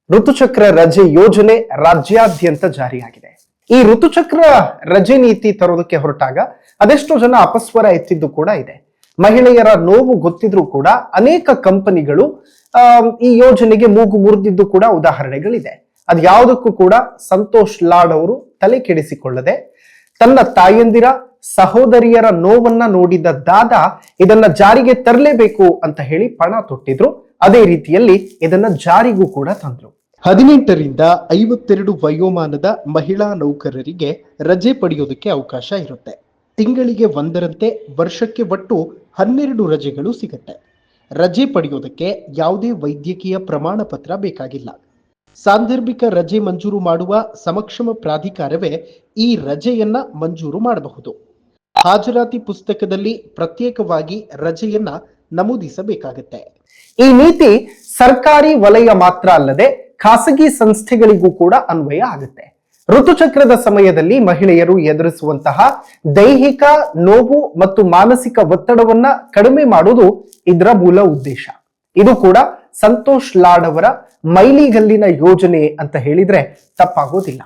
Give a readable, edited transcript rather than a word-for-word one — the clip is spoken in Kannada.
ಋತುಚಕ್ರ ರಜೆ ಯೋಜನೆ ರಾಜ್ಯಾದ್ಯಂತ ಜಾರಿಯಾಗಿದೆ. ಈ ಋತುಚಕ್ರ ರಜೆ ನೀತಿ ತರೋದಕ್ಕೆ ಹೊರಟಾಗ ಅದೆಷ್ಟೋ ಜನ ಅಪಸ್ವರ ಎತ್ತಿದ್ದು ಕೂಡ ಇದೆ. ಮಹಿಳೆಯರ ನೋವು ಗೊತ್ತಿದ್ರೂ ಕೂಡ ಅನೇಕ ಕಂಪನಿಗಳು ಈ ಯೋಜನೆಗೆ ಮೂಗು ಮುರಿದಿದ್ದು ಕೂಡ ಉದಾಹರಣೆಗಳಿದೆ. ಅದ್ ಯಾವುದಕ್ಕೂ ಕೂಡ ಸಂತೋಷ್ ಲಾಡ್ ಅವರು ತಲೆ ಕೆಡಿಸಿಕೊಳ್ಳದೆ ತನ್ನ ತಾಯಂದಿರ ಸಹೋದರಿಯರ ನೋವನ್ನ ನೋಡಿದ ದಾದ ಇದನ್ನ ಜಾರಿಗೆ ತರಲೇಬೇಕು ಅಂತ ಹೇಳಿ ಪಣ ತೊಟ್ಟಿದ್ರು. ಅದೇ ರೀತಿಯಲ್ಲಿ ಇದನ್ನ ಜಾರಿಗೂ ಕೂಡ ತಂದ್ರು. 18 ರಿಂದ 52 ವಯೋಮಾನದ ಮಹಿಳಾ ನೌಕರರಿಗೆ ರಜೆ ಪಡೆಯೋದಕ್ಕೆ ಅವಕಾಶ ಇರುತ್ತೆ. ತಿಂಗಳಿಗೆ ಒಂದರಂತೆ ವರ್ಷಕ್ಕೆ ಒಟ್ಟು 12 ರಜೆಗಳು ಸಿಗುತ್ತೆ. ರಜೆ ಪಡೆಯೋದಕ್ಕೆ ಯಾವುದೇ ವೈದ್ಯಕೀಯ ಪ್ರಮಾಣ ಪತ್ರ ಬೇಕಾಗಿಲ್ಲ. ಸಾಂದರ್ಭಿಕ ರಜೆ ಮಂಜೂರು ಮಾಡುವ ಸಮಕ್ಷಮ ಪ್ರಾಧಿಕಾರವೇ ಈ ರಜೆಯನ್ನ ಮಂಜೂರು ಮಾಡಬಹುದು. ಹಾಜರಾತಿ ಪುಸ್ತಕದಲ್ಲಿ ಪ್ರತ್ಯೇಕವಾಗಿ ರಜೆಯನ್ನ ನಮೂದಿಸಬೇಕಾಗುತ್ತೆ. ಈ ನೀತಿ ಸರ್ಕಾರಿ ವಲಯ ಮಾತ್ರ ಅಲ್ಲದೆ ಖಾಸಗಿ ಸಂಸ್ಥೆಗಳಿಗೂ ಕೂಡ ಅನ್ವಯ ಆಗುತ್ತೆ. ಋತುಚಕ್ರದ ಸಮಯದಲ್ಲಿ ಮಹಿಳೆಯರು ಎದುರಿಸುವಂತಹ ದೈಹಿಕ ನೋವು ಮತ್ತು ಮಾನಸಿಕ ಒತ್ತಡವನ್ನ ಕಡಿಮೆ ಮಾಡುವುದು ಇದರ ಮೂಲ ಉದ್ದೇಶ. ಇದು ಕೂಡ ಸಂತೋಷ್ ಲಾಡ್ ಅವರ ಮೈಲಿಗಲ್ಲಿನ ಯೋಜನೆ ಅಂತ ಹೇಳಿದ್ರೆ ತಪ್ಪಾಗೋದಿಲ್ಲ.